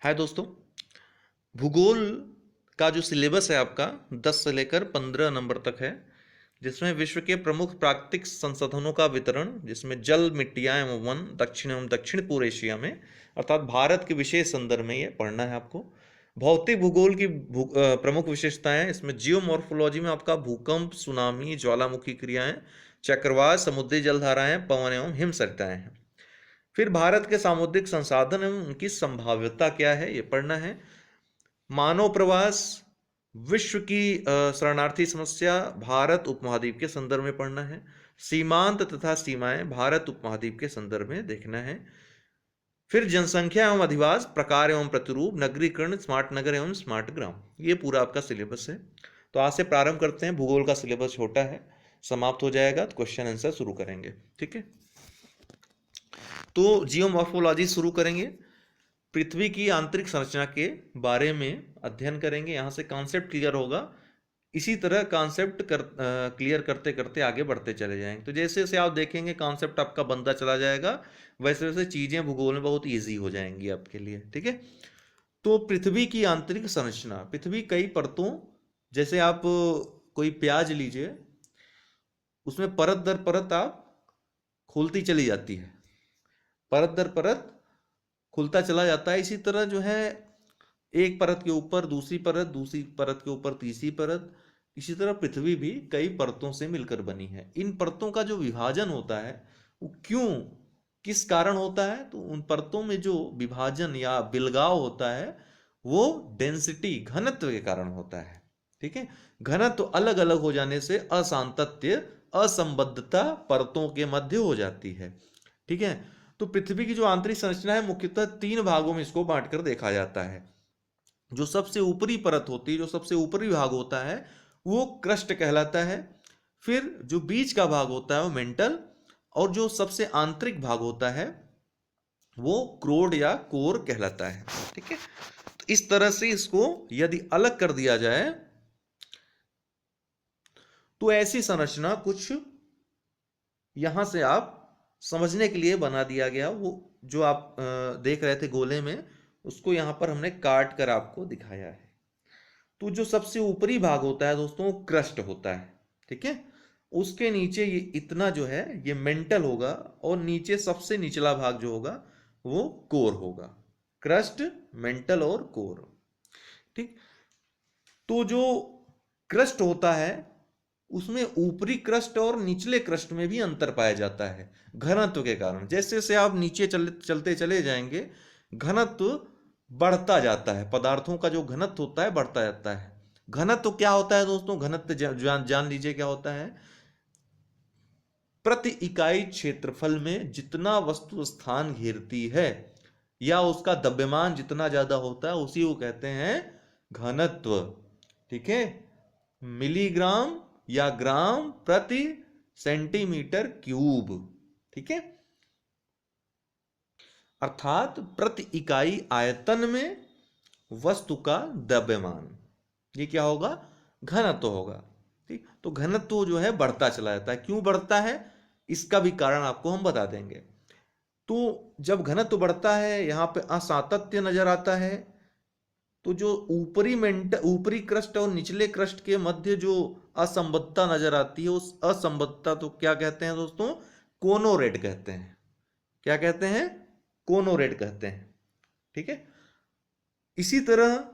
हाय दोस्तों। भूगोल का जो सिलेबस है आपका 10 से लेकर 15 नंबर तक है, जिसमें विश्व के प्रमुख प्राकृतिक संसाधनों का वितरण, जिसमें जल, मिट्टियाँ एवं वन दक्षिण एवं दक्षिण पूर्व एशिया में अर्थात भारत के विशेष संदर्भ में ये पढ़ना है आपको। भौतिक भूगोल की प्रमुख विशेषताएं, इसमें जियोमॉर्फोलॉजी में आपका भूकंप, सुनामी, ज्वालामुखी क्रियाएं, चक्रवात, समुद्री जलधाराएं, पवन एवं हिमसरिताएं हैं। फिर भारत के सामुद्रिक संसाधन एवं उनकी संभाव्यता क्या है, ये पढ़ना है। मानव प्रवास, विश्व की शरणार्थी समस्या, भारत उपमहाद्वीप के संदर्भ में पढ़ना है। सीमांत तथा सीमाएं, भारत उपमहाद्वीप के संदर्भ में देखना है। फिर जनसंख्या एवं अधिवास, प्रकार एवं प्रतिरूप, नगरीकरण, स्मार्ट नगर एवं स्मार्ट ग्राम, ये पूरा आपका सिलेबस है। तो आज से प्रारंभ करते हैं। भूगोल का सिलेबस छोटा है, समाप्त हो जाएगा तो क्वेश्चन आंसर शुरू करेंगे। ठीक है, तो जियोमॉर्फोलॉजी शुरू करेंगे। पृथ्वी की आंतरिक संरचना के बारे में अध्ययन करेंगे, यहाँ से कॉन्सेप्ट क्लियर होगा। इसी तरह कॉन्सेप्ट क्लियर करते करते आगे बढ़ते चले जाएंगे। तो जैसे जैसे आप देखेंगे कॉन्सेप्ट आपका बनता चला जाएगा, वैसे वैसे चीज़ें भूगोल में बहुत ईजी हो जाएंगी आपके लिए। ठीक है, तो पृथ्वी की आंतरिक संरचना। पृथ्वी कई परतों, जैसे आप कोई प्याज लीजिए, उसमें परत दर परत आप खुलती चली जाती है, परत दर परत खुलता चला जाता है। इसी तरह जो है, एक परत के ऊपर दूसरी परत, दूसरी परत के ऊपर तीसरी परत, इसी तरह पृथ्वी भी कई परतों से मिलकर बनी है। इन परतों का जो विभाजन होता है वो क्यों, किस कारण होता है, तो उन परतों में जो विभाजन या बिलगाव होता है वो डेंसिटी, घनत्व के कारण होता है। ठीक है, घनत्व अलग अलग हो जाने से असांतत्य, असंबद्धता परतों के मध्य हो जाती है। ठीक है, तो पृथ्वी की जो आंतरिक संरचना है मुख्यतः 3 भागों में इसको बांटकर देखा जाता है। जो सबसे ऊपरी परत होती है, जो सबसे ऊपरी भाग होता है वो क्रस्ट कहलाता है। फिर जो बीच का भाग होता है वो मेंटल, और जो सबसे आंतरिक भाग होता है वो क्रोड या कोर कहलाता है। ठीक है, तो इस तरह से इसको यदि अलग कर दिया जाए तो ऐसी संरचना कुछ यहां से आप समझने के लिए बना दिया गया। वो जो आप देख रहे थे गोले में, उसको यहां पर हमने काट कर आपको दिखाया है। तो जो सबसे ऊपरी भाग होता है दोस्तों, क्रस्ट होता है। ठीक है, उसके नीचे ये इतना जो है ये मेंटल होगा, और नीचे सबसे निचला भाग जो होगा वो कोर होगा। क्रस्ट, मेंटल और कोर। ठीक, तो जो क्रस्ट होता है उसमें ऊपरी क्रस्ट और निचले क्रस्ट में भी अंतर पाया जाता है घनत्व के कारण। जैसे जैसे आप नीचे चलते चले जाएंगे, घनत्व बढ़ता जाता है। पदार्थों का जो घनत्व होता है बढ़ता जाता है। घनत्व क्या होता है दोस्तों? घनत्व जान लीजिए क्या होता है। प्रति इकाई क्षेत्रफल में जितना वस्तु स्थान घेरती है या उसका द्रव्यमान जितना ज्यादा होता है उसी को कहते हैं घनत्व। ठीक है, मिलीग्राम या ग्राम प्रति सेंटीमीटर क्यूब। ठीक है, अर्थात प्रति इकाई आयतन में वस्तु का द्रव्यमान, ये क्या होगा? घनत्व होगा। ठीक, तो घनत्व जो है बढ़ता चला जाता है। क्यों बढ़ता है, इसका भी कारण आपको हम बता देंगे। तो जब घनत्व बढ़ता है, यहां पे असातत्य नजर आता है। तो जो ऊपरी क्रस्ट और निचले क्रस्ट के मध्य जो असंबद्धता नजर आती है, उस असंबद्धता तो क्या कहते हैं दोस्तों? कोनोरेड कहते हैं। क्या कहते हैं? कोनोरेड कहते हैं। ठीक है, इसी तरह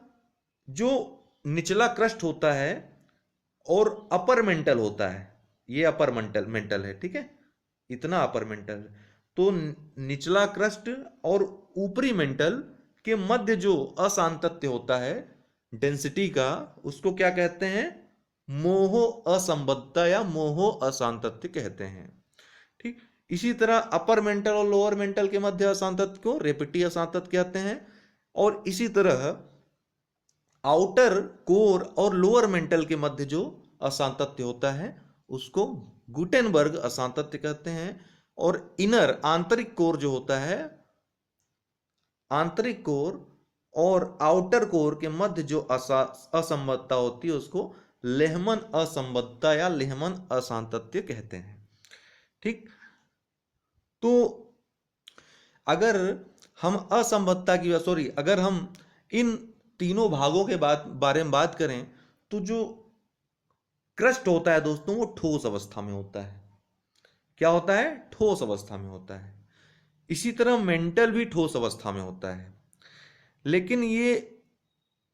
जो निचला क्रस्ट होता है और अपर मेंटल होता है, ये अपर मेंटल मेंटल है। ठीक है, इतना अपर मेंटल। तो निचला क्रस्ट और ऊपरी मेंटल के मध्य जो असांतत्य होता है डेंसिटी का, उसको क्या कहते हैं? मोहो असंबद्धता या मोहो असांतत्य कहते हैं। ठीक, इसी तरह अपर मेंटल और लोअर मेंटल के मध्य असांतत्य को रेपिटी असांतत्य कहते हैं। और इसी तरह आउटर कोर और लोअर मेंटल के मध्य जो असांतत्य होता है उसको गुटेनबर्ग असांतत्य कहते हैं। और इनर आंतरिक कोर जो होता है, आंतरिक कोर और आउटर कोर के मध्य जो असंबद्धता होती है उसको लेहमन असंबद्धता या लेहमन असांतत्य कहते हैं। ठीक, तो अगर हम असंबद्धता की सॉरी अगर हम इन तीनों भागों के बारे में बात करें तो जो क्रस्ट होता है दोस्तों वो ठोस अवस्था में होता है। क्या होता है? ठोस अवस्था में होता है। इसी तरह मेंटल भी ठोस अवस्था में होता है, लेकिन ये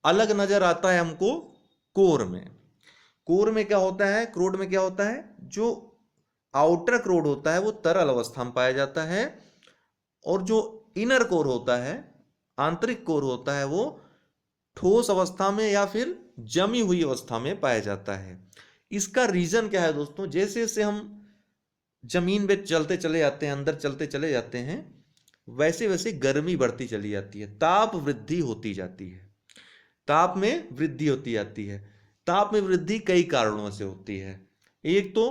अलग नजर आता है हमको कोर में। कोर में क्या होता है? क्रोड में क्या होता है? जो आउटर क्रोड होता है वो तरल अवस्था में पाया जाता है, और जो इनर कोर होता है, आंतरिक कोर होता है, वो ठोस अवस्था में या फिर जमी हुई अवस्था में पाया जाता है। इसका रीजन क्या है दोस्तों? जैसे जैसे हम जमीन पे चलते चले जाते हैं, अंदर चलते चले जाते हैं, वैसे वैसे गर्मी बढ़ती चली जाती है, ताप वृद्धि होती जाती है, ताप में वृद्धि होती जाती है। ताप में वृद्धि कई कारणों से होती है। एक तो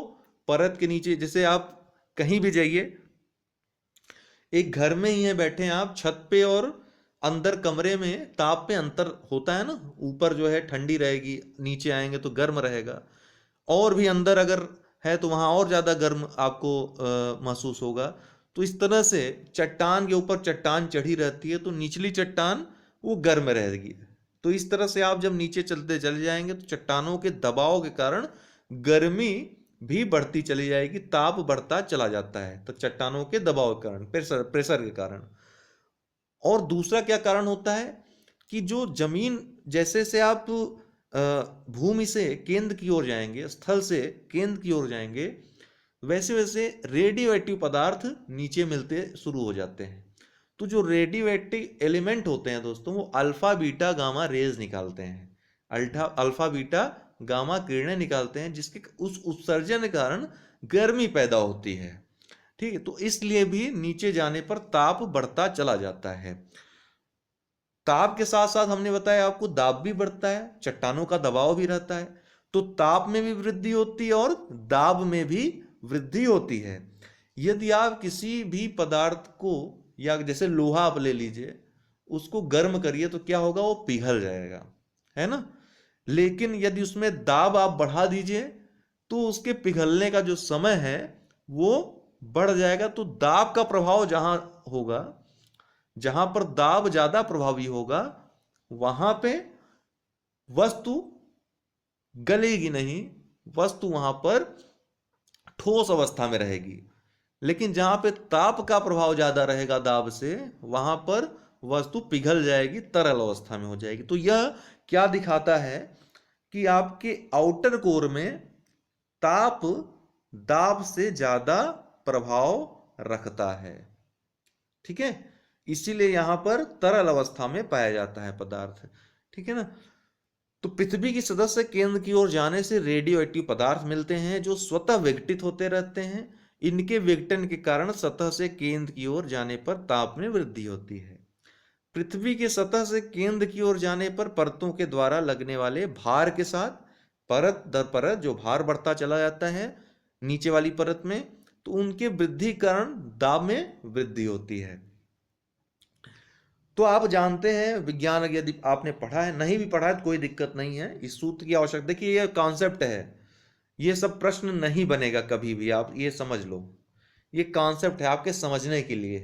परत के नीचे, जैसे आप कहीं भी जाइए, एक घर में ही है बैठे हैं आप छत पे, और अंदर कमरे में ताप में अंतर होता है ना, ऊपर जो है ठंडी रहेगी, नीचे आएंगे तो गर्म रहेगा, और भी अंदर अगर है तो वहां और ज्यादा गर्म आपको महसूस होगा। तो इस तरह से चट्टान के ऊपर चट्टान चढ़ी रहती है तो निचली चट्टान वो गर्म रहेगी। तो इस तरह से आप जब नीचे चलते चले जाएंगे तो चट्टानों के दबाव के कारण गर्मी भी बढ़ती चली जाएगी, ताप बढ़ता चला जाता है, तो चट्टानों के दबाव के कारण, प्रेशर प्रेशर के कारण। और दूसरा क्या कारण होता है कि जो जमीन, जैसे से आप भूमि से केंद्र की ओर जाएंगे, स्थल से केंद्र की ओर जाएंगे, वैसे वैसे रेडियो एक्टिव पदार्थ नीचे मिलते शुरू हो जाते हैं। तो जो रेडियो एक्टिव एलिमेंट होते हैं दोस्तों वो अल्फा बीटा गामा रेज निकालते हैं, अल्फा बीटा गामा किरणें निकालते हैं, जिसके उस उत्सर्जन के कारण गर्मी पैदा होती है। ठीक है, तो इसलिए भी नीचे जाने पर ताप बढ़ता चला जाता है। ताप के साथ साथ हमने बताया आपको दाब भी बढ़ता है, चट्टानों का दबाव भी रहता है, तो ताप में भी वृद्धि होती है और दाब में भी वृद्धि होती है। यदि आप किसी भी पदार्थ को, या जैसे लोहा आप ले लीजिए, उसको गर्म करिए तो क्या होगा? वो पिघल जाएगा, है ना। लेकिन यदि उसमें दाब आप बढ़ा दीजिए तो उसके पिघलने का जो समय है वो बढ़ जाएगा। तो दाब का प्रभाव जहां होगा, जहां पर दाब ज्यादा प्रभावी होगा, वहां पे वस्तु गलेगी नहीं, वस्तु वहां पर ठोस अवस्था में रहेगी। लेकिन जहां पे ताप का प्रभाव ज्यादा रहेगा दाब से, वहां पर वस्तु पिघल जाएगी, तरल अवस्था में हो जाएगी। तो यह क्या दिखाता है कि आपके आउटर कोर में ताप दाब से ज्यादा प्रभाव रखता है। ठीक है, इसीलिए यहां पर तरल अवस्था में पाया जाता है पदार्थ। ठीक है ना। तो पृथ्वी की सतह से केंद्र की ओर जाने से रेडियो एक्टिव पदार्थ मिलते हैं जो स्वतः विघटित होते रहते हैं। इनके विघटन के कारण सतह से केंद्र की ओर जाने पर ताप में वृद्धि होती है। पृथ्वी की सतह से केंद्र की ओर जाने पर परतों के द्वारा लगने वाले भार के साथ परत दर परत जो भार बढ़ता चला जाता है नीचे वाली परत में, तो उनके वृद्धि कारण दाब में वृद्धि होती है। तो आप जानते हैं विज्ञान, यदि आपने पढ़ा है, नहीं भी पढ़ा है तो कोई दिक्कत नहीं है, इस सूत्र की आवश्यकता, देखिए ये कॉन्सेप्ट है, ये सब प्रश्न नहीं बनेगा कभी भी, आप ये समझ लो, ये कॉन्सेप्ट है आपके समझने के लिए,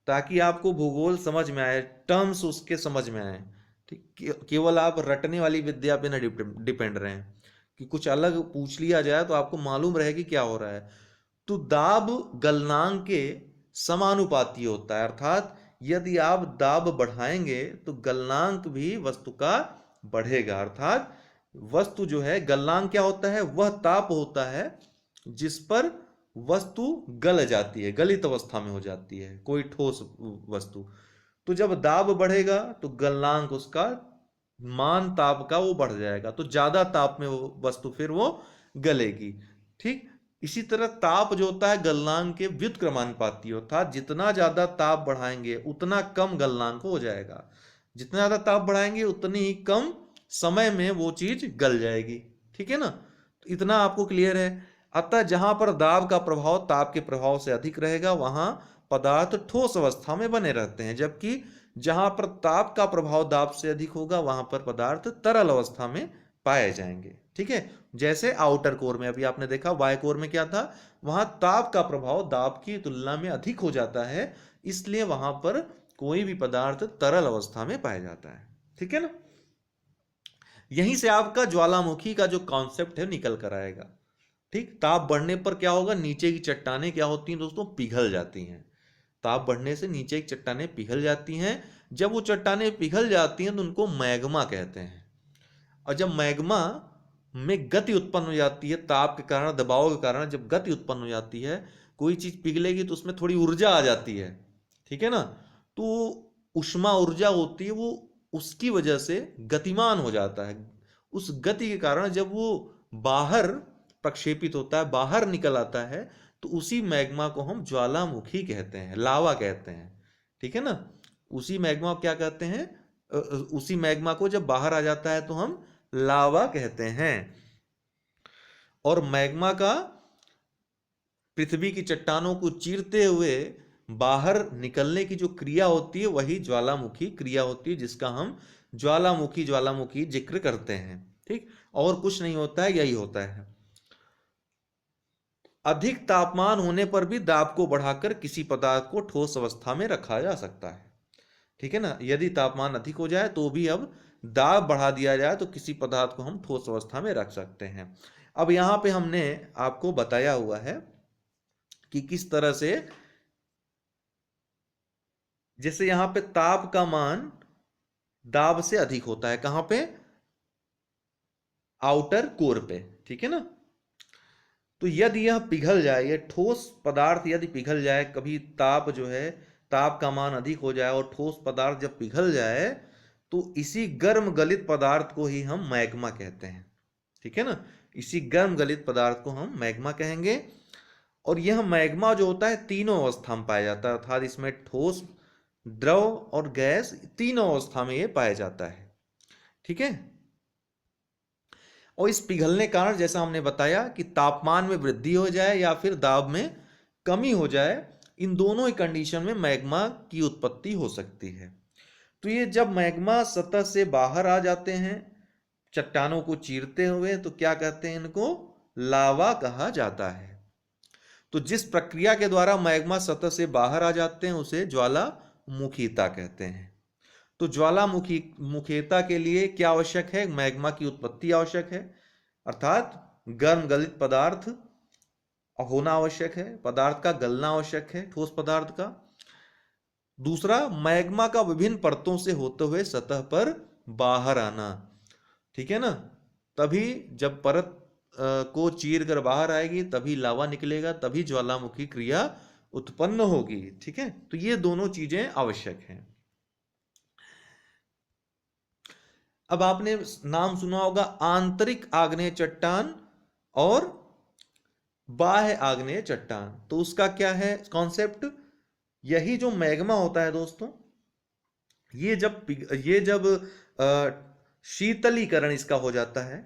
ताकि आपको भूगोल समझ में आए, टर्म्स उसके समझ में आए। ठीक, केवल आप रटने वाली विद्या पे ना डिपेंड रहें कि कुछ अलग पूछ लिया जाए तो आपको मालूम रहे कि क्या हो रहा है। तो दाब गलनांक के समानुपाती होता है, अर्थात यदि आप दाब बढ़ाएंगे तो गलनांक भी वस्तु का बढ़ेगा। अर्थात वस्तु जो है, गलनांक क्या होता है? वह ताप होता है जिस पर वस्तु गल जाती है, गलित अवस्था में हो जाती है कोई ठोस वस्तु। तो जब दाब बढ़ेगा तो गलनांक उसका मान ताप का वो बढ़ जाएगा, तो ज्यादा ताप में वो वस्तु फिर वो गलेगी। ठीक, इसी तरह ताप जो होता है गलनांक के व्युत्क्रमानुपाती होता है, जितना ज्यादा ताप बढ़ाएंगे उतना कम गलनांक हो जाएगा, जितना ज्यादा ताप बढ़ाएंगे उतनी ही कम समय में वो चीज गल जाएगी। ठीक है ना, तो इतना आपको क्लियर है। अतः जहां पर दाब का प्रभाव ताप के प्रभाव से अधिक रहेगा वहां पदार्थ ठोस अवस्था में बने रहते हैं, जबकि जहां पर ताप का प्रभाव दाब से अधिक होगा वहां पर पदार्थ तरल अवस्था में पाए जाएंगे। ठीक है, जैसे आउटर कोर में अभी आपने देखा, वाय कोर में क्या था, वहां ताप का प्रभाव दाब की तुलना में अधिक हो जाता है, इसलिए वहां पर कोई भी पदार्थ तरल अवस्था में पाया जाता है। ठीक है ना। यहीं से आपका ज्वालामुखी का जो कॉन्सेप्ट है निकल कर आएगा। ठीक, ताप बढ़ने पर क्या होगा, नीचे की चट्टानें क्या होती हैं दोस्तों, पिघल जाती हैं। ताप बढ़ने से नीचे की चट्टानें पिघल जाती हैं। जब वो चट्टानें पिघल जाती हैं तो उनको मैग्मा कहते हैं। और जब मैग्मा में गति उत्पन्न हो जाती है, ताप के कारण, दबाव के कारण जब गति उत्पन्न हो जाती है, कोई चीज पिघलेगी तो उसमें थोड़ी ऊर्जा आ जाती है। ठीक है ना। तो ऊष्मा ऊर्जा होती है, वो उसकी वजह से गतिमान हो जाता है। उस गति के कारण जब वो बाहर प्रक्षेपित होता है, बाहर निकल आता है, तो उसी मैग्मा को हम ज्वालामुखी कहते हैं, लावा कहते हैं। ठीक है ना। उसी मैग्मा को क्या कहते हैं, उसी मैग्मा को जब बाहर आ जाता है तो हम लावा कहते हैं। और मैग्मा का पृथ्वी की चट्टानों को चीरते हुए बाहर निकलने की जो क्रिया होती है वही ज्वालामुखी क्रिया होती है, जिसका हम ज्वालामुखी ज्वालामुखी जिक्र करते हैं। ठीक, और कुछ नहीं होता है, यही होता है। अधिक तापमान होने पर भी दाब को बढ़ाकर किसी पदार्थ को ठोस अवस्था में रखा जा सकता है। ठीक है ना। यदि तापमान अधिक हो जाए तो भी अब दाब बढ़ा दिया जाए तो किसी पदार्थ को हम ठोस अवस्था में रख सकते हैं। अब यहां पे हमने आपको बताया हुआ है कि किस तरह से, जैसे यहां पे ताप का मान दाब से अधिक होता है, कहां पे, आउटर कोर पे। ठीक है ना। तो यदि यह पिघल जाए, यह ठोस पदार्थ यदि पिघल जाए, कभी ताप जो है, ताप का मान अधिक हो जाए और ठोस पदार्थ जब पिघल जाए तो इसी गर्म गलित पदार्थ को ही हम मैग्मा कहते हैं। ठीक है ना। इसी गर्म गलित पदार्थ को हम मैग्मा कहेंगे। और यह मैग्मा जो होता है तीनों अवस्था में पाया जाता है, अर्थात इसमें ठोस, द्रव और गैस तीनों अवस्था में यह पाया जाता है। ठीक है। और इस पिघलने के कारण, जैसा हमने बताया, कि तापमान में वृद्धि हो जाए या फिर दाब में कमी हो जाए, इन दोनों ही कंडीशन में मैग्मा की उत्पत्ति हो सकती है। तो ये जब मैग्मा सतह से बाहर आ जाते हैं चट्टानों को चीरते हुए, तो क्या कहते हैं, इनको लावा कहा जाता है। तो जिस प्रक्रिया के द्वारा मैग्मा सतह से बाहर आ जाते हैं उसे ज्वालामुखीता कहते हैं। तो ज्वालामुखी मुखीता के लिए क्या आवश्यक है, मैग्मा की उत्पत्ति आवश्यक है, अर्थात गर्म गलित पदार्थ होना आवश्यक है, पदार्थ का गलना आवश्यक है, ठोस पदार्थ का। दूसरा, मैग्मा का विभिन्न परतों से होते हुए सतह पर बाहर आना। ठीक है ना। तभी जब परत को चीर कर बाहर आएगी तभी लावा निकलेगा, तभी ज्वालामुखी क्रिया उत्पन्न होगी। ठीक है। तो ये दोनों चीजें आवश्यक हैं। अब आपने नाम सुना होगा आंतरिक आग्नेय चट्टान और बाह्य आग्नेय चट्टान। तो उसका क्या है कॉन्सेप्ट, यही जो मैग्मा होता है दोस्तों, ये जब शीतलीकरण इसका हो जाता है,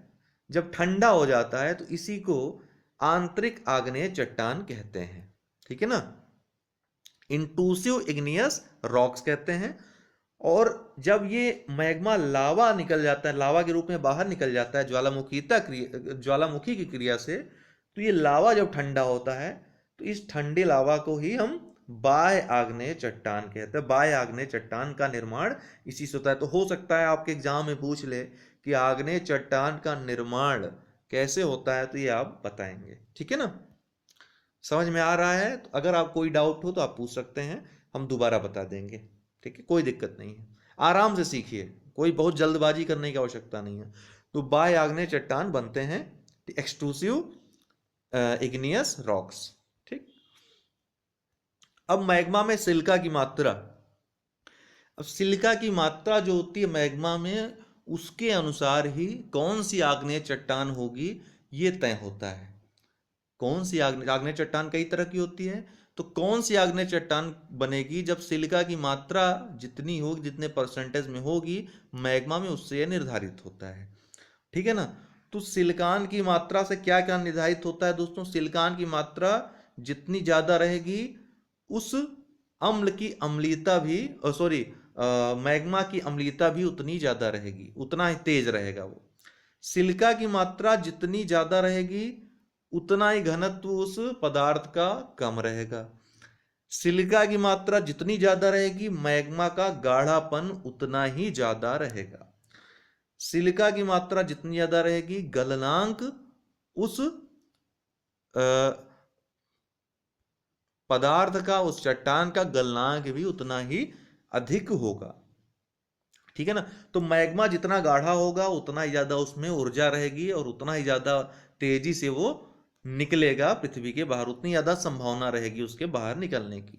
जब ठंडा हो जाता है, तो इसी को आंतरिक आग्नेय चट्टान कहते हैं। ठीक है ना। इंट्रूसिव इग्नियस रॉक्स कहते हैं। और जब ये मैग्मा लावा निकल जाता है, लावा के रूप में बाहर निकल जाता है ज्वालामुखी की क्रिया से, तो ये लावा जब ठंडा होता है तो इस ठंडे लावा को ही हम बाह्य आग्नेय चट्टान कहते हैं। बाह्य आग्नेय चट्टान का निर्माण इसी से होता है। तो हो सकता है आपके एग्जाम में पूछ ले कि आग्नेय चट्टान का निर्माण कैसे होता है, तो ये आप बताएंगे। ठीक है ना। समझ में आ रहा है। तो अगर आप कोई डाउट हो तो आप पूछ सकते हैं, हम दोबारा बता देंगे। ठीक है, कोई दिक्कत नहीं है, आराम से सीखिए, कोई बहुत जल्दबाजी करने की आवश्यकता नहीं है। तो बाह्य आग्नेय चट्टान बनते हैं एक्सट्रूसिव इग्नियस रॉक्स। ठीक। अब मैग्मा में सिलिका की मात्रा, अब सिलिका की मात्रा जो होती है मैग्मा में, उसके अनुसार ही कौन सी आग्नेय चट्टान होगी ये तय होता है। कौन सी आग्नेय चट्टान कई तरह की होती है, तो कौन सी आग्नेय चट्टान बनेगी, जब सिलिका की मात्रा जितनी होगी, जितने परसेंटेज में होगी मैग्मा में, उससे यह निर्धारित होता है। ठीक है ना। तो सिलिकॉन की मात्रा से क्या क्या निर्धारित होता है दोस्तों, सिलिकॉन की मात्रा जितनी ज्यादा रहेगी उस अम्ल की अम्लीयता भी, मैग्मा की अम्लीयता भी उतनी ज्यादा रहेगी, उतना ही तेज रहेगा वो। सिलिका की मात्रा जितनी ज्यादा रहेगी उतना ही घनत्व उस पदार्थ का कम रहेगा। सिलिका की मात्रा जितनी ज्यादा रहेगी मैग्मा का गाढ़ापन उतना ही ज्यादा रहेगा। सिलिका की मात्रा जितनी ज्यादा रहेगी गलनांक उस पदार्थ का, उस चट्टान का गलनांक भी उतना ही अधिक होगा। ठीक है ना। तो मैग्मा जितना गाढ़ा होगा उतना ही ज्यादा उसमें ऊर्जा रहेगी और उतना ही ज्यादा तेजी से वो निकलेगा पृथ्वी के बाहर, उतनी ज्यादा संभावना रहेगी उसके बाहर निकलने की।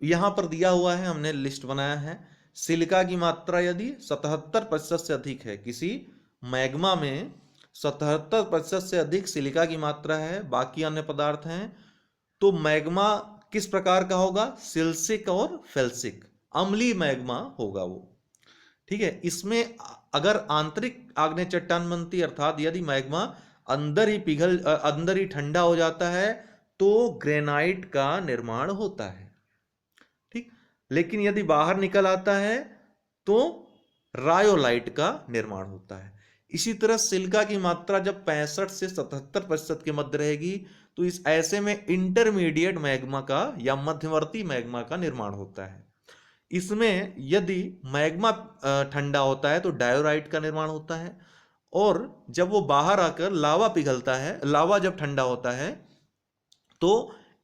यहां पर दिया हुआ है, हमने लिस्ट बनाया है। सिलिका की मात्रा यदि 77% से अधिक है, किसी मैग्मा में 77% से अधिक सिलिका की मात्रा है, बाकी अन्य पदार्थ हैं, तो मैग्मा किस प्रकार का होगा? सिल्सिक और फेल्सिक, अम्लीय मैग्मा होगा वो। ठीक है। इसमें अगर आंतरिक आग्नेय चट्टान बनती, अर्थात यदि मैग्मा अंदर ही ठंडा हो जाता है, तो ग्रेनाइट का निर्माण होता है। ठीक। लेकिन यदि बाहर निकल आता है तो रायोलाइट का निर्माण होता है। इसी तरह सिलिका की मात्रा जब 65 से 77% के मध्य रहेगी, तो इस ऐसे में इंटरमीडिएट मैग्मा का या मध्यवर्ती मैग्मा का निर्माण होता है। इसमें यदि मैग्मा ठंडा होता है तो डायोराइट का निर्माण होता है, और जब वो बाहर आकर लावा पिघलता है, लावा जब ठंडा होता है तो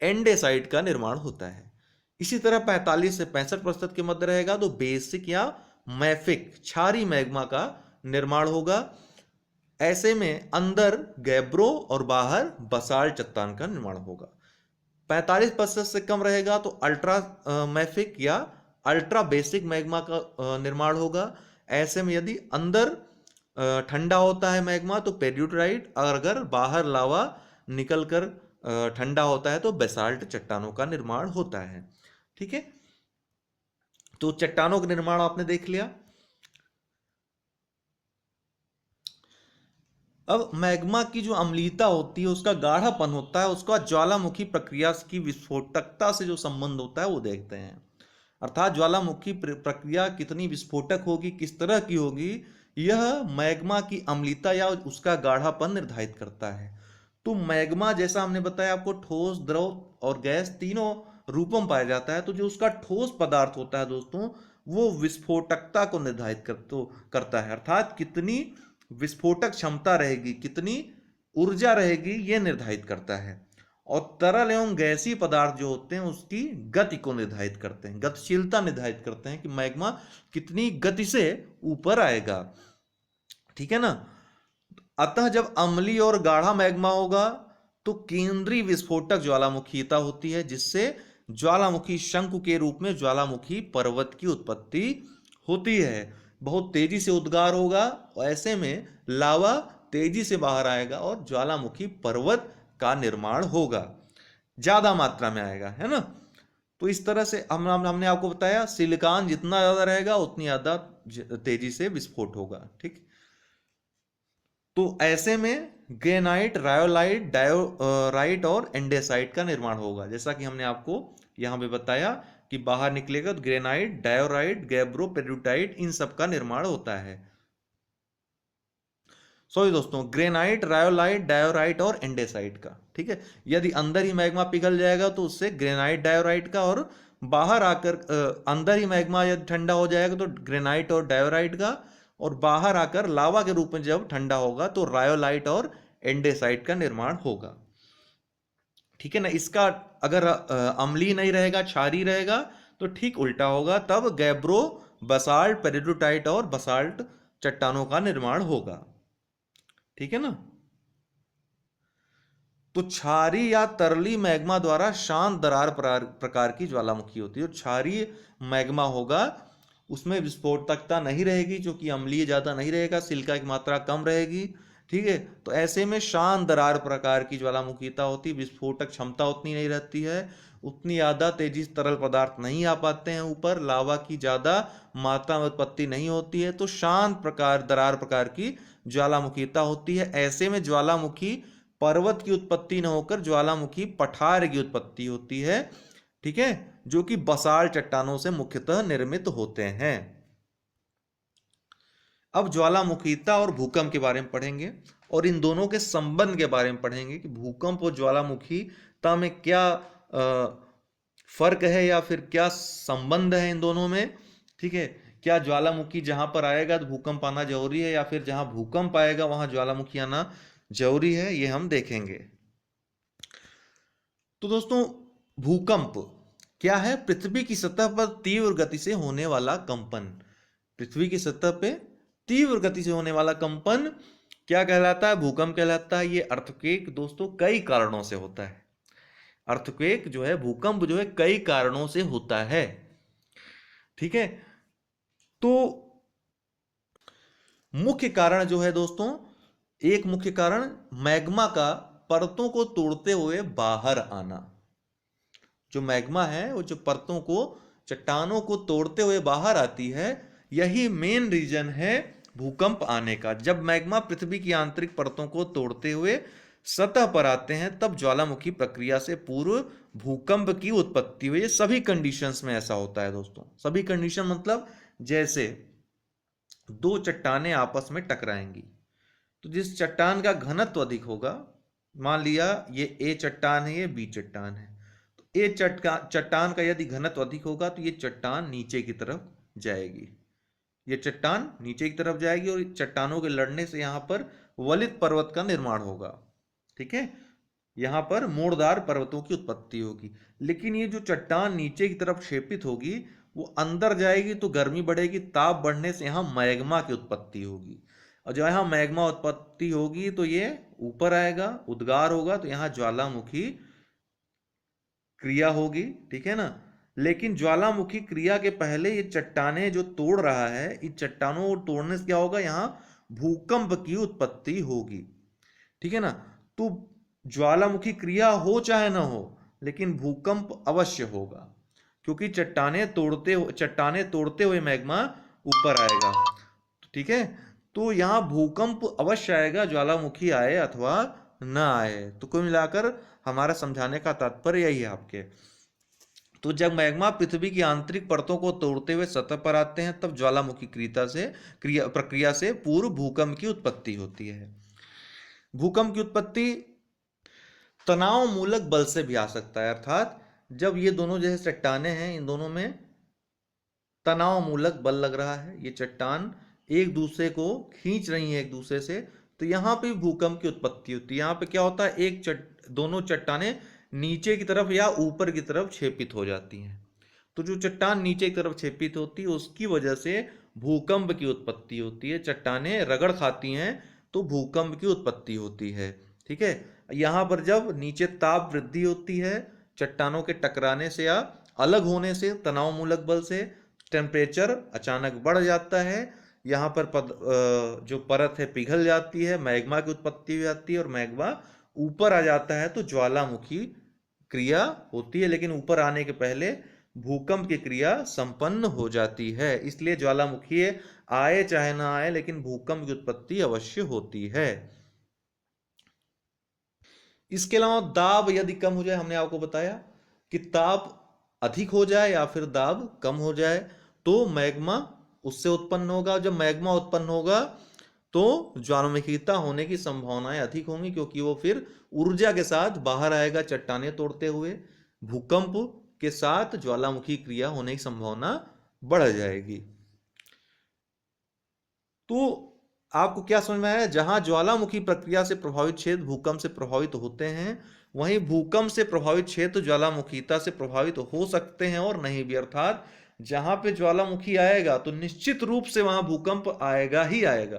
एंडेसाइट का निर्माण होता है। इसी तरह 45 से 65% के मध्य रहेगा तो बेसिक या मैफिक क्षारी मैग्मा का निर्माण होगा। ऐसे में अंदर गैब्रो और बाहर बसाल्ट चट्टान का निर्माण होगा। 45% से कम रहेगा तो अल्ट्रा मैफिक या अल्ट्रा बेसिक मैग्मा का निर्माण होगा। ऐसे में यदि अंदर ठंडा होता है मैग्मा तो पेरियोडाइट, और अगर बाहर लावा निकलकर ठंडा होता है तो बेसाल्ट चट्टानों का निर्माण होता है। ठीक है। तो चट्टानों का निर्माण आपने देख लिया। अब मैग्मा की जो अम्लीयता होती है, उसका गाढ़ापन होता है, उसका ज्वालामुखी प्रक्रिया की विस्फोटकता से जो संबंध होता है वो देखते हैं। अर्थात ज्वालामुखी प्रक्रिया कितनी विस्फोटक होगी, किस तरह की होगी, यह मैग्मा की अम्लीयता या उसका गाढ़ापन निर्धारित करता है। तो मैग्मा जैसा हमने बताया आपको, ठोस, द्रव और गैस तीनों रूपों में पाया जाता है। तो जो उसका ठोस पदार्थ होता है दोस्तों, वो विस्फोटकता को निर्धारित करता है, अर्थात कितनी विस्फोटक क्षमता रहेगी, कितनी ऊर्जा रहेगी, यह निर्धारित करता है। और तरल एवं गैसीय पदार्थ जो होते हैं उसकी गति को निर्धारित करते हैं, गतिशीलता निर्धारित करते हैं कि मैग्मा कितनी गति से ऊपर आएगा। ठीक है ना। अतः जब अम्लीय और गाढ़ा मैग्मा होगा तो केंद्रीय विस्फोटक ज्वालामुखीता होती है, जिससे ज्वालामुखी शंकु के रूप में ज्वालामुखी पर्वत की उत्पत्ति होती है। बहुत तेजी से उद्गार होगा और ऐसे में लावा तेजी से बाहर आएगा और ज्वालामुखी पर्वत का निर्माण होगा, ज्यादा मात्रा में आएगा, है ना। तो इस तरह से हमने आपको बताया सिलिकॉन जितना ज्यादा रहेगा उतनी ज्यादा तेजी से विस्फोट होगा। ठीक। तो ऐसे में ग्रेनाइट, रायोलाइट, डायोराइट और एंडेसाइट का निर्माण होगा। जैसा कि हमने आपको यहां पे बताया कि बाहर निकलेगा तो ग्रेनाइट, डायोराइट, गैब्रो, पेरियोडाइट, इन सब का निर्माण होता है। सॉरी दोस्तों, ग्रेनाइट, रायोलाइट, डायोराइट और एंडेसाइट का। ठीक है। यदि अंदर ही मैग्मा पिघल जाएगा तो उससे ग्रेनाइट, डायोराइट का, और बाहर आकर अंदर ही मैग्मा यदि ठंडा हो जाएगा तो ग्रेनाइट और डायोराइट का, और बाहर आकर लावा के रूप में जब ठंडा होगा तो रायोलाइट और एंडेसाइट का निर्माण होगा। ठीक है ना। इसका अगर अम्लीय नहीं रहेगा, क्षारीय रहेगा, तो ठीक उल्टा होगा, तब गैब्रो, बसाल्ट, पेरिडोटाइट और बसाल्ट चट्टानों का निर्माण होगा। ठीक है ना। तो क्षारीय या तरली मैग्मा द्वारा शांत दरार प्रकार की ज्वालामुखी होती है। क्षारीय मैग्मा होगा उसमें विस्फोटकता नहीं रहेगी, जो कि अम्लीय ज्यादा नहीं रहेगा, सिलिका की मात्रा कम रहेगी। ठीक है। तो ऐसे में शांत दरार प्रकार की ज्वालामुखीता होती, विस्फोटक क्षमता उतनी नहीं रहती है, उतनी ज्यादा तेजी से तरल पदार्थ नहीं आ पाते हैं ऊपर, लावा की ज्यादा मात्रा में उत्पत्ति नहीं होती है, तो शांत प्रकार दरार प्रकार की ज्वालामुखीता होती है। ऐसे में ज्वालामुखी पर्वत की उत्पत्ति न होकर ज्वालामुखी पठार की उत्पत्ति होती है। ठीक है। जो कि बसाल्ट चट्टानों से मुख्यतः निर्मित होते हैं। अब ज्वालामुखीता और भूकंप के बारे में पढ़ेंगे और इन दोनों के संबंध के बारे में पढ़ेंगे कि भूकंप और ज्वालामुखी वास्तवता में क्या फर्क है या फिर क्या संबंध है इन दोनों में। ठीक है, क्या ज्वालामुखी जहां पर आएगा तो भूकंप आना जरूरी है, या फिर जहां भूकंप आएगा वहां ज्वालामुखी आना जरूरी है, ये हम देखेंगे। तो दोस्तों, भूकंप क्या है? पृथ्वी की सतह पर तीव्र गति से होने वाला कंपन। पृथ्वी की सतह पे तीव्र गति से होने वाला कंपन क्या कहलाता है? भूकंप कहलाता है। ये अर्थक्वेक दोस्तों कई कारणों से होता है। अर्थक्वेक जो है, भूकंप जो है, कई कारणों से होता है। ठीक है, तो मुख्य कारण जो है दोस्तों, एक मुख्य कारण मैग्मा का परतों को तोड़ते हुए बाहर आना। जो मैग्मा है वो जो परतों को, चट्टानों को तोड़ते हुए बाहर आती है, यही मेन रीजन है भूकंप आने का। जब मैग्मा पृथ्वी की आंतरिक परतों को तोड़ते हुए सतह पर आते हैं, तब ज्वालामुखी प्रक्रिया से पूर्व भूकंप की उत्पत्ति हुई। सभी कंडीशंस में ऐसा होता है दोस्तों। सभी कंडीशन मतलब जैसे दो चट्टानें आपस में टकराएंगी, तो जिस चट्टान का घनत्व अधिक होगा, मान लिया ये ए चट्टान है, ये बी चट्टान है, तो ए चट्टान का यदि घनत्व अधिक होगा तो ये चट्टान नीचे की तरफ जाएगी। ये चट्टान नीचे की तरफ जाएगी और चट्टानों के लड़ने से यहां पर वलित पर्वत का निर्माण होगा। ठीक है, यहां पर मोड़दार पर्वतों की उत्पत्ति होगी। लेकिन ये जो चट्टान नीचे की तरफ क्षेपित होगी, वो अंदर जाएगी तो गर्मी बढ़ेगी, ताप बढ़ने से यहां मैग्मा की उत्पत्ति होगी। और जब यहाँ मैग्मा उत्पत्ति होगी तो ये ऊपर आएगा, उद्गार होगा, तो यहाँ ज्वालामुखी क्रिया होगी। ठीक है ना। लेकिन ज्वालामुखी क्रिया के पहले ये चट्टानें जो तोड़ रहा है, इन चट्टानों को तोड़ने से क्या होगा? यहाँ भूकंप की उत्पत्ति होगी। ठीक है ना। तो ज्वालामुखी क्रिया हो चाहे ना हो, लेकिन भूकंप अवश्य होगा, क्योंकि चट्टानें तोड़ते हुए मैग्मा ऊपर आएगा। ठीक है, तो यहां भूकंप अवश्य आएगा, ज्वालामुखी आए अथवा ना आए। तो कुल मिलाकर हमारा समझाने का तात्पर्य यही है आपके। तो जब मैग्मा पृथ्वी की आंतरिक परतों को तोड़ते हुए सतह पर आते हैं, तब ज्वालामुखी प्रक्रिया से पूर्व भूकंप की उत्पत्ति होती है। भूकंप की उत्पत्ति तनाव मूलक बल से भी आ सकता है, अर्थात जब ये दोनों जैसे चट्टाने हैं, इन दोनों में तनाव मूलक बल लग रहा है, ये चट्टान एक दूसरे को खींच रही है एक दूसरे से, तो यहां पे भूकंप की उत्पत्ति होती है। यहां पे क्या होता है? दोनों चट्टानें नीचे की तरफ या ऊपर की तरफ क्षेपित हो जाती हैं। तो जो चट्टान नीचे की तरफ क्षेपित होती है, उसकी वजह से भूकंप की उत्पत्ति होती है। चट्टानें रगड़ खाती हैं तो भूकंप की उत्पत्ति होती है। ठीक है, यहां पर जब नीचे ताप वृद्धि होती है, चट्टानों के टकराने से या अलग होने से, तनाव मूलक बल से टेम्परेचर अचानक बढ़ जाता है। यहाँ पर जो परत है पिघल जाती है, मैग्मा की उत्पत्ति हो जाती है और मैग्मा ऊपर आ जाता है, तो ज्वालामुखी क्रिया होती है। लेकिन ऊपर आने के पहले भूकंप की क्रिया संपन्न हो जाती है। इसलिए ज्वालामुखी आए चाहे ना आए, लेकिन भूकंप की उत्पत्ति अवश्य होती है। इसके अलावा दाब यदि कम हो जाए, हमने आपको बताया कि ताप अधिक हो जाए या फिर दाब कम हो जाए, तो मैग्मा उससे उत्पन्न होगा। जब मैग्मा उत्पन्न होगा तो ज्वालामुखीता होने की संभावनाएं अधिक होंगी, क्योंकि वो फिर ऊर्जा के साथ बाहर आएगा चट्टानें तोड़ते हुए। भूकंप के साथ ज्वालामुखी क्रिया होने की संभावना बढ़ जाएगी। तो आपको क्या समझ में आया? जहां ज्वालामुखी प्रक्रिया से प्रभावित क्षेत्र भूकंप से प्रभावित होते हैं, वहीं भूकंप से प्रभावित क्षेत्र ज्वालामुखीता से प्रभावित हो सकते हैं और नहीं भी। अर्थात जहां पे ज्वालामुखी आएगा तो निश्चित रूप से वहां भूकंप आएगा ही आएगा,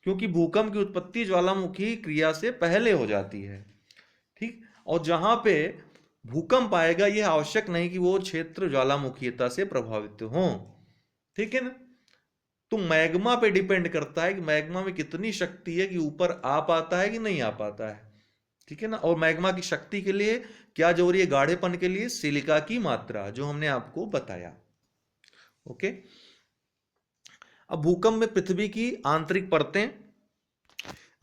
क्योंकि भूकंप की उत्पत्ति ज्वालामुखी क्रिया से पहले हो जाती है। ठीक, और जहां पे भूकंप आएगा, यह आवश्यक नहीं कि वो क्षेत्र ज्वालामुखीता से प्रभावित हो। ठीक है ना। तो मैग्मा पे डिपेंड करता है कि मैग्मा में कितनी शक्ति है कि ऊपर आ पाता है कि नहीं आ पाता है। ठीक है ना। और मैग्मा की शक्ति के लिए क्या जरूरी है? गाढ़ेपन के लिए सिलिका की मात्रा, जो हमने आपको बताया। ओके। अब भूकंप में पृथ्वी की आंतरिक परतें।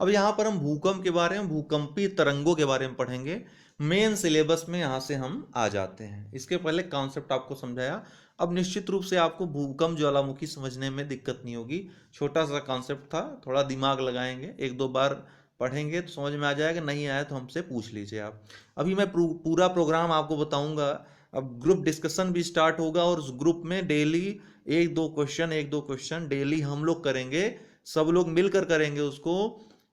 अब यहां पर हम भूकंप के बारे में, भूकंपीय तरंगों के बारे में पढ़ेंगे। मेन सिलेबस में यहां से हम आ जाते हैं। इसके पहले कॉन्सेप्ट आपको समझाया। अब निश्चित रूप से आपको भूकंप ज्वालामुखी समझने में दिक्कत नहीं होगी। छोटा सा कॉन्सेप्ट था, थोड़ा दिमाग लगाएंगे, एक दो बार पढ़ेंगे तो समझ में आ जाएगा, नहीं आया तो हमसे पूछ लीजिए आप। अभी मैं पूरा प्रोग्राम आपको बताऊंगा। अब ग्रुप डिस्कशन भी स्टार्ट होगा और उस ग्रुप में डेली एक दो क्वेश्चन डेली हम लोग करेंगे, सब लोग मिलकर करेंगे उसको।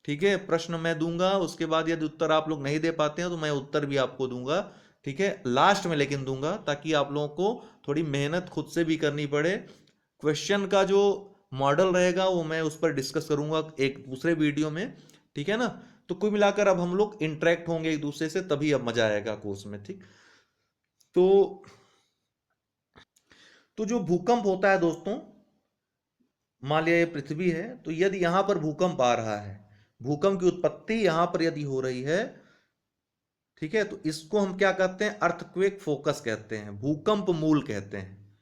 ठीक है, प्रश्न मैं दूंगा, उसके बाद यदि उत्तर आप लोग नहीं दे पाते हैं तो मैं उत्तर भी आपको दूंगा। ठीक है, लास्ट में लेकिन दूंगा, ताकि आप लोगों को थोड़ी मेहनत खुद से भी करनी पड़े। क्वेश्चन का जो मॉडल रहेगा वो मैं उस पर डिस्कस करूंगा एक दूसरे वीडियो में। ठीक है ना। तो कुल मिलाकर अब हम लोग इंटरेक्ट होंगे एक दूसरे से, तभी अब मजा आएगा कोर्स में। ठीक। तो जो भूकंप होता है दोस्तों, मान लिया ये पृथ्वी है, तो यदि यहां पर भूकंप आ रहा है, भूकंप की उत्पत्ति यहां पर यदि हो रही है, ठीक है, तो इसको हम क्या कहते हैं, अर्थक्वेक फोकस कहते हैं, भूकंप मूल कहते हैं।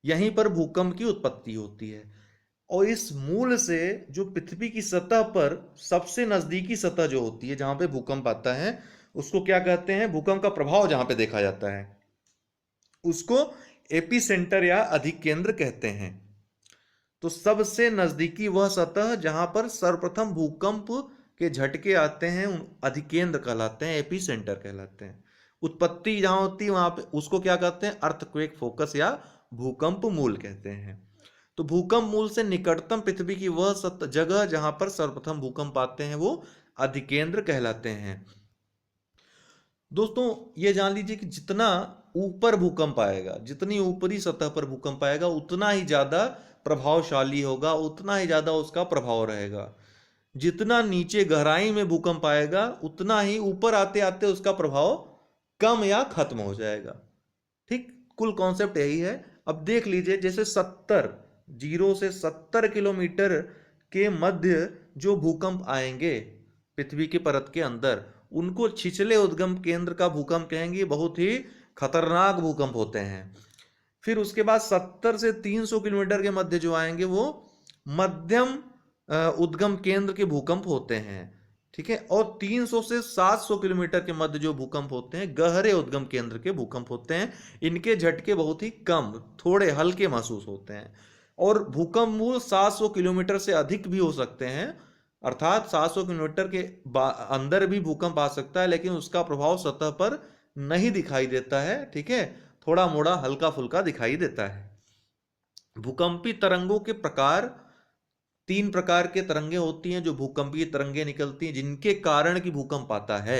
यहीं पर भूकंप की उत्पत्ति होती है। और इस मूल से जो पृथ्वी की सतह पर सबसे नजदीकी सतह जो होती है, जहां पे भूकंप आता है, उसको क्या कहते हैं, भूकंप का प्रभाव जहां पे देखा जाता है, उसको एपीसेंटर या अधिकेंद्र कहते हैं। तो सबसे नजदीकी वह सतह जहां पर सर्वप्रथम भूकंप के झटके आते हैं, अधिकेंद्र कहलाते हैं, एपीसेंटर कहलाते हैं। उत्पत्ति जहां होती है वहां पे उसको क्या कहते हैं, अर्थक्वेक फोकस या भूकंप मूल कहते हैं। तो भूकंप मूल से निकटतम पृथ्वी की वह जगह जहां पर सर्वप्रथम भूकंप आते हैं वो अधिकेंद्र कहलाते हैं। दोस्तों ये जान लीजिए कि जितना ऊपर भूकंप आएगा, जितनी ऊपरी सतह पर भूकंप आएगा, उतना ही ज्यादा प्रभावशाली होगा, उतना ही ज्यादा उसका प्रभाव रहेगा। जितना नीचे गहराई में भूकंप आएगा, उतना ही ऊपर आते आते उसका प्रभाव कम या खत्म हो जाएगा। ठीक, कुल कॉन्सेप्ट यही है। अब देख लीजिए, जैसे 0 से 70 किलोमीटर के मध्य जो भूकंप आएंगे पृथ्वी की परत के अंदर, उनको छिछले उद्गम केंद्र का भूकंप कहेंगे। बहुत ही खतरनाक भूकंप होते हैं। फिर उसके बाद 70 से 300 किलोमीटर के मध्य जो आएंगे वो मध्यम उद्गम केंद्र के भूकंप होते हैं। ठीक है, और 300 से 700 किलोमीटर के मध्य जो भूकंप होते हैं गहरे उद्गम केंद्र के भूकंप होते हैं। इनके झटके बहुत ही कम, थोड़े हल्के महसूस होते हैं। और भूकंप मूल 700 किलोमीटर से अधिक भी हो सकते हैं, अर्थात 700 किलोमीटर के अंदर भी भूकंप आ सकता है, लेकिन उसका प्रभाव सतह पर नहीं दिखाई देता है। ठीक है, थोड़ा मोड़ा हल्का फुल्का दिखाई देता है। भूकंपी तरंगों के प्रकार, 3 प्रकार के तरंगे होती हैं जो भूकंपीय तरंगे निकलती हैं, जिनके कारण की भूकंप आता है।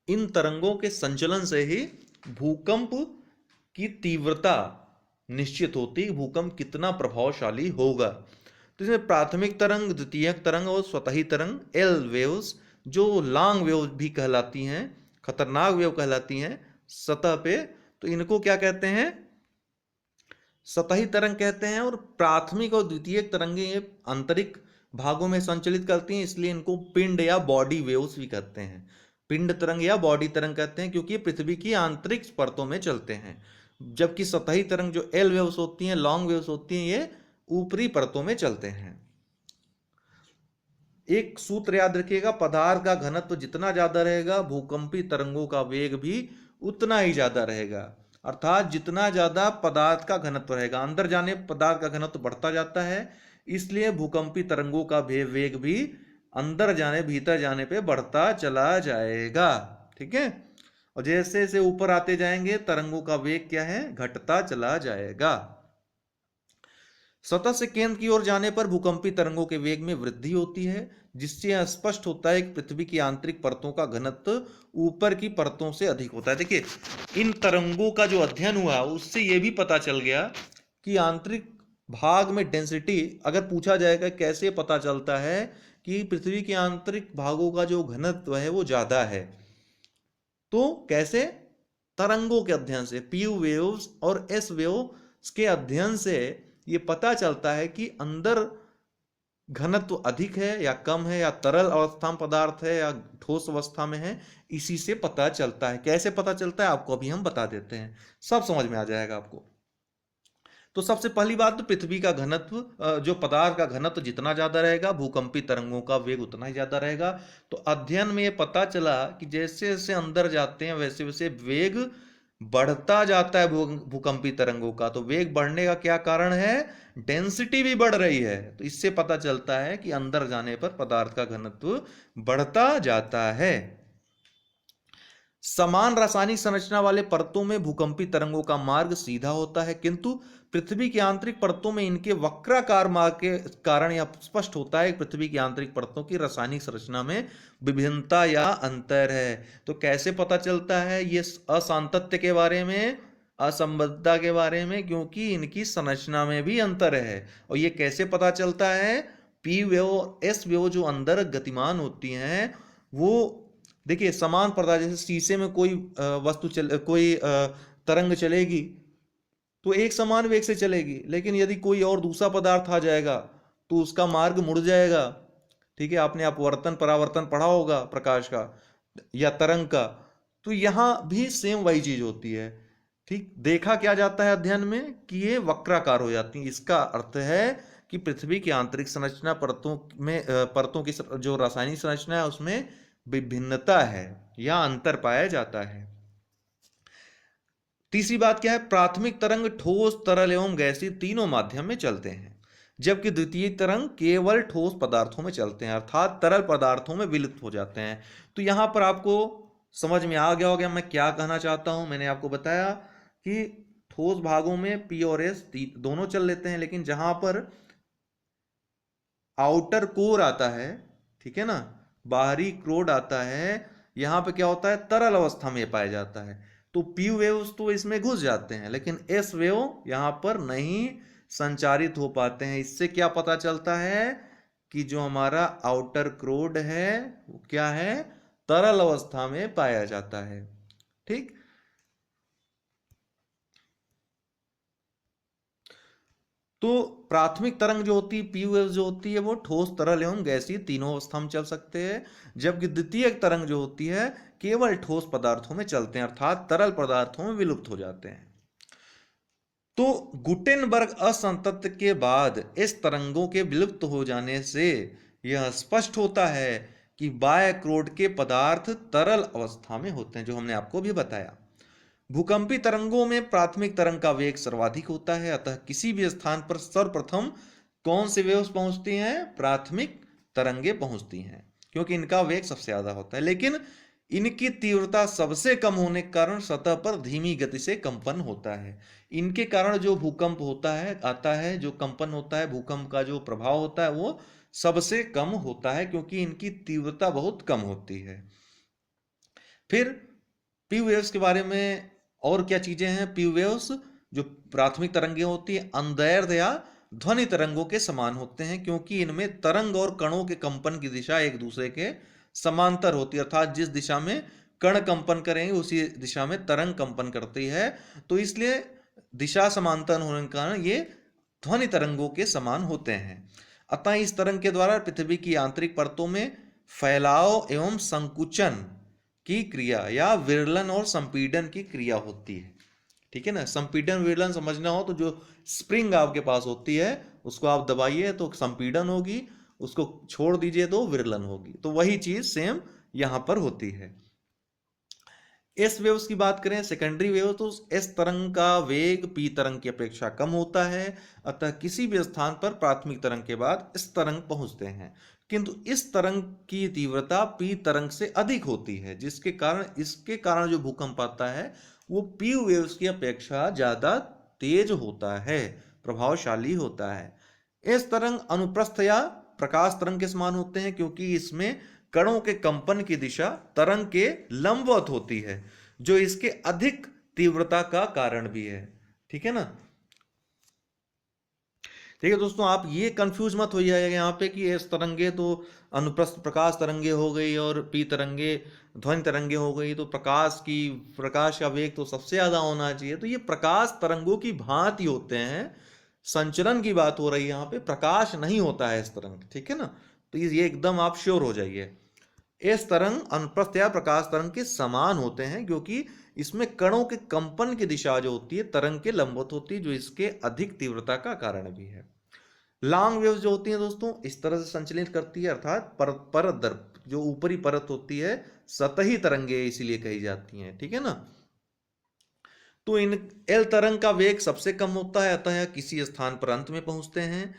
इन तरंगों के संचलन से ही भूकंप की तीव्रता निश्चित होती है, भूकंप कितना प्रभावशाली होगा। तो इसमें प्राथमिक तरंग, द्वितीयक तरंग और स्वतही तरंग, एल वेव्स, जो लॉन्ग वेव भी कहलाती हैं, खतरनाक वेव कहलाती हैं सतह पे, तो इनको क्या कहते हैं, सतही तरंग कहते हैं। और प्राथमिक और द्वितीयक तरंगे ये आंतरिक भागों में संचलित करती हैं, इसलिए इनको पिंड या बॉडी वेव्स भी कहते हैं। पिंड तरंग या बॉडी तरंग कहते हैं, क्योंकि पृथ्वी की आंतरिक परतों में चलते हैं। जबकि सतही तरंग जो एल वेव्स होती हैं, लॉन्ग वेव्स होती हैं, ये ऊपरी परतों में चलते हैं। एक सूत्र याद रखिएगा, पदार्थ का घनत्व जितना ज्यादा रहेगा, भूकंपी तरंगों का वेग भी उतना ही ज्यादा रहेगा। अर्थात जितना ज्यादा पदार्थ का घनत्व रहेगा, अंदर जाने पदार्थ का घनत्व बढ़ता जाता है, इसलिए भूकंपी तरंगों का वेग भी अंदर जाने, भीतर जाने पे बढ़ता चला जाएगा। ठीक है, और जैसे जैसे ऊपर आते जाएंगे तरंगों का वेग क्या है, घटता चला जाएगा। सतह से केंद्र की ओर जाने पर भूकंपी तरंगों के वेग में वृद्धि होती है, जिससे यह स्पष्ट होता है कि पृथ्वी की आंतरिक परतों का घनत्व ऊपर की परतों से अधिक होता है। देखिए, इन तरंगों का जो अध्ययन हुआ उससे यह भी पता चल गया कि आंतरिक भाग में डेंसिटी, अगर पूछा जाएगा कैसे पता चलता है कि पृथ्वी के आंतरिक भागों का जो घनत्व है वो ज्यादा है, तो कैसे, तरंगों के अध्ययन से, पी वेव्स और एस वेव्स के अध्ययन से ये पता चलता है कि अंदर घनत्व अधिक है या कम है, या तरल अवस्था में पदार्थ है या ठोस अवस्था में है। इसी से पता चलता है। कैसे पता चलता है आपको अभी हम बता देते हैं, सब समझ में आ जाएगा आपको। तो सबसे पहली बात तो पृथ्वी का घनत्व, जो पदार्थ का घनत्व जितना ज्यादा रहेगा, भूकंपी तरंगों का वेग उतना ही ज्यादा रहेगा। तो अध्ययन में ये पता चला कि जैसे जैसे अंदर जाते हैं वैसे वैसे वेग बढ़ता जाता है भूकंपी तरंगों का, तो वेग बढ़ने का क्या कारण है? डेंसिटी भी बढ़ रही है। तो इससे पता चलता है कि अंदर जाने पर पदार्थ का घनत्व बढ़ता जाता है। समान रासायनिक संरचना वाले परतों में भूकंपी तरंगों का मार्ग सीधा होता है, किंतु पृथ्वी की आंतरिक परतों में इनके वक्राकार मार्ग के कारण यह स्पष्ट होता है कि पृथ्वी की आंतरिक परतों की रासायनिक संरचना में विभिन्नता या अंतर है। तो कैसे पता चलता है ये असांतत्य के बारे में, असंबद्धता के बारे में? क्योंकि इनकी संरचना में भी अंतर है। और ये कैसे पता चलता है? पी वेव एस वेव जो अंदर गतिमान होती हैं वो, देखिए समान पदार्थ, जैसे शीशे में कोई वस्तु कोई तरंग चलेगी तो एक समान वेग से चलेगी, लेकिन यदि कोई और दूसरा पदार्थ आ जाएगा तो उसका मार्ग मुड़ जाएगा। ठीक है, आपने अपवर्तन परावर्तन पढ़ा होगा प्रकाश का या तरंग का। तो यहां भी सेम वही चीज होती है। ठीक, देखा क्या जाता है अध्ययन में कि ये वक्राकार हो जाती है। इसका अर्थ है कि पृथ्वी की आंतरिक संरचना परतों की जो रासायनिक संरचना है उसमें विभिन्नता है या अंतर पाया जाता है। तीसरी बात क्या है? प्राथमिक तरंग ठोस, तरल एवं गैसीय तीनों माध्यम में चलते हैं, जबकि द्वितीय तरंग केवल ठोस पदार्थों में चलते हैं, अर्थात तरल पदार्थों में विलुप्त हो जाते हैं। तो यहां पर आपको समझ में आ गया होगा मैं क्या कहना चाहता हूं। मैंने आपको बताया कि ठोस भागों में पी और एस दोनों चल लेते हैं, लेकिन जहां पर आउटर कोर आता है, ठीक है ना, बाहरी क्रोड आता है, यहां पे क्या होता है? तरल अवस्था में पाया जाता है। तो पी वेव्स तो इसमें घुस जाते हैं, लेकिन एस वेव यहां पर नहीं संचारित हो पाते हैं। इससे क्या पता चलता है कि जो हमारा आउटर क्रोड है वो क्या है? तरल अवस्था में पाया जाता है। ठीक, तो प्राथमिक तरंग जो होती है, पी वेव जो होती है, वो ठोस, तरल एवं गैसीय तीनों अवस्था में चल सकते हैं, जबकि द्वितीय तरंग जो होती है केवल ठोस पदार्थों में चलते हैं, अर्थात तरल पदार्थों में विलुप्त हो जाते हैं। तो गुटेनबर्ग असंतत्य के बाद इस तरंगों के विलुप्त हो जाने से यह स्पष्ट होता है कि बाह्य क्रोड के पदार्थ तरल अवस्था में होते हैं, जो हमने आपको भी बताया। भूकंपी तरंगों में प्राथमिक तरंग का वेग सर्वाधिक होता है, अतः किसी भी स्थान पर सर्वप्रथम कौन से वेव्स पहुंचती हैं? प्राथमिक तरंगे पहुंचती हैं, क्योंकि इनका वेग सबसे ज्यादा होता है। लेकिन इनकी तीव्रता सबसे कम होने के कारण सतह पर धीमी गति से कंपन होता है। इनके कारण जो भूकंप होता है, आता है, जो कंपन होता है, भूकंप का जो प्रभाव होता है वो सबसे कम होता है, क्योंकि इनकी तीव्रता बहुत कम होती है। फिर पी वेव्स के बारे में और क्या चीजें हैं? पी वेव्स जो प्राथमिक तरंगे होती है अंदैर्ध्य या ध्वनि तरंगों के समान होते हैं, क्योंकि इनमें तरंग और कणों के कंपन की दिशा एक दूसरे के समांतर होती है, अर्थात जिस दिशा में कण कंपन करेंगे उसी दिशा में तरंग कंपन करती है। तो इसलिए दिशा समांतर होने के कारण ये ध्वनि तरंगों के समान होते हैं। अतः इस तरंग के द्वारा पृथ्वी की आंतरिक परतों में फैलाव एवं संकुचन की क्रिया या विरलन और संपीडन की क्रिया होती है। ठीक है ना, संपीडन विरलन समझना हो तो जो स्प्रिंग आपके पास होती है उसको आप दबाइए तो संपीडन होगी, उसको छोड़ दीजिए तो विरलन होगी। तो वही चीज सेम यहां पर होती है। एस वेव्स की बात करें, सेकेंडरी वेव, तो एस तरंग का वेग पी तरंग की अपेक्षा कम होता है, अतः किसी भी स्थान पर प्राथमिक तरंग के बाद इस तरंग पहुंचते हैं, किंतु इस तरंग की तीव्रता पी तरंग से अधिक होती है, इसके कारण जो भूकंप आता है वो पी वेव्स की अपेक्षा ज्यादा तेज होता है, प्रभावशाली होता है। इस तरंग अनुप्रस्थ या प्रकाश तरंग के समान होते हैं, क्योंकि इसमें कणों के कंपन की दिशा तरंग के लंबवत होती है, जो इसके अधिक तीव्रता का कारण भी है। ठीक है ना। ठीक है दोस्तों, आप ये कंफ्यूज मत हो जाएगा यहाँ पे कि एस तरंगे तो अनुप्रस्थ प्रकाश तरंगे हो गई और पी तरंगे ध्वनि तरंगे हो गई, तो प्रकाश का वेग तो सबसे ज्यादा होना चाहिए। तो ये प्रकाश तरंगों की भांति होते हैं, संचलन की बात हो रही है यहाँ पे, प्रकाश नहीं होता है इस तरंग। ठीक है ना, तो ये एकदम आप श्योर हो जाइए। इस तरंग अनुप्रस्थ या प्रकाश तरंग के समान होते हैं, क्योंकि इसमें कणों के कंपन की दिशा जो होती है तरंग के लंबवत होती है, जो इसके अधिक तीव्रता का कारण भी है। लॉन्ग वेव्स जो होती हैं दोस्तों इस तरह से संचलित करती है, अर्थात परत दर जो ऊपरी परत होती है, सतही तरंगे इसीलिए कही जाती हैं। ठीक है ना। तो इन एल तरंग का वेग सबसे कम होता है, अतः किसी स्थान पर अंत में पहुंचते हैं,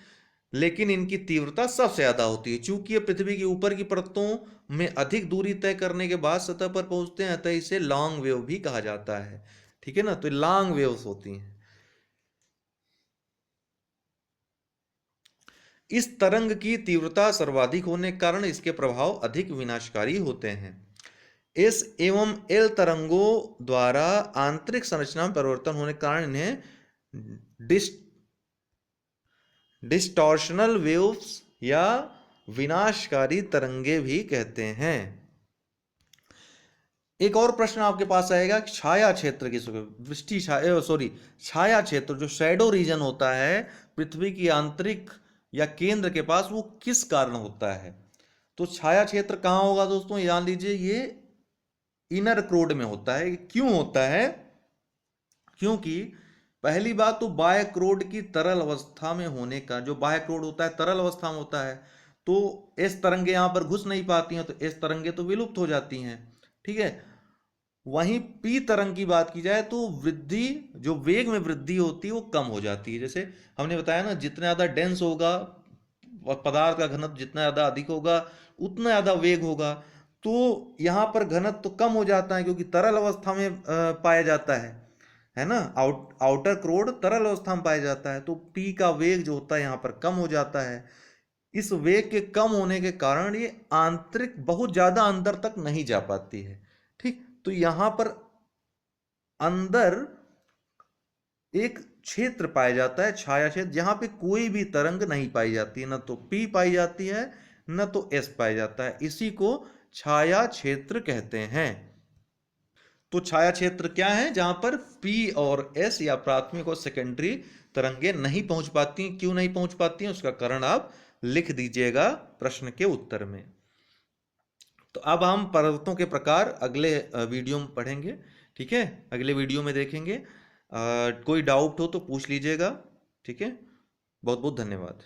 लेकिन इनकी तीव्रता सबसे ज्यादा होती है। चूंकि ये पृथ्वी की ऊपर की परतों में अधिक दूरी तय करने के बाद सतह पर पहुंचते हैं, अतः इसे लॉन्ग वेव भी कहा जाता है। ठीक है ना, तो लॉन्ग वेव्स होती हैं। इस तरंग की तीव्रता सर्वाधिक होने के कारण इसके प्रभाव अधिक विनाशकारी होते हैं। एस एवं एल तरंगों द्वारा आंतरिक संरचना में परिवर्तन होने के कारण इन्हें डिस्टॉर्शनल वेव्स या विनाशकारी तरंगे भी कहते हैं। एक और प्रश्न आपके पास आएगा, छाया क्षेत्र की वृष्टि छाया क्षेत्र जो शैडो रीजन होता है पृथ्वी की आंतरिक या केंद्र के पास, वो किस कारण होता है? तो छाया क्षेत्र कहां होगा दोस्तों, जान लीजिए ये इनर क्रोड में होता है। क्यों होता है? क्योंकि पहली बात तो बाह्य क्रोड की तरल अवस्था में होने का, जो बाह्य क्रोड होता है तरल अवस्था में होता है, तो एस तरंगे यहां पर घुस नहीं पाती हैं, तो एस तरंगे तो विलुप्त हो जाती हैं। ठीक है, वहीं पी तरंग की बात की जाए तो वृद्धि, जो वेग में वृद्धि होती है वो कम हो जाती है। जैसे हमने बताया ना, जितना ज्यादा डेंस होगा पदार्थ का घनत्व, जितना ज्यादा अधिक होगा उतना ज्यादा वेग होगा। तो यहां पर घनत्व तो कम हो जाता है क्योंकि तरल अवस्था में पाया जाता है ना। आउटर क्रोड तरल अवस्था में पाया जाता है, तो पी का वेग जो होता है यहां पर कम हो जाता है। इस वेग के कम होने के कारण ये आंतरिक बहुत ज्यादा अंदर तक नहीं जा पाती है। ठीक, तो यहां पर अंदर एक क्षेत्र पाया जाता है, छाया क्षेत्र, जहां पे कोई भी तरंग नहीं पाई जाती है, न तो पी पाई जाती है न तो एस पाया जाता है। इसी को छाया क्षेत्र कहते हैं। तो छाया क्षेत्र क्या है? जहां पर पी और एस या प्राथमिक और सेकेंडरी तरंगे नहीं पहुंच पाती। क्यों नहीं पहुंच पाती हैं, उसका कारण आप लिख दीजिएगा प्रश्न के उत्तर में। तो अब हम पर्वतों के प्रकार अगले वीडियो में पढ़ेंगे। ठीक है, अगले वीडियो में देखेंगे। कोई डाउट हो तो पूछ लीजिएगा। ठीक है, बहुत बहुत धन्यवाद।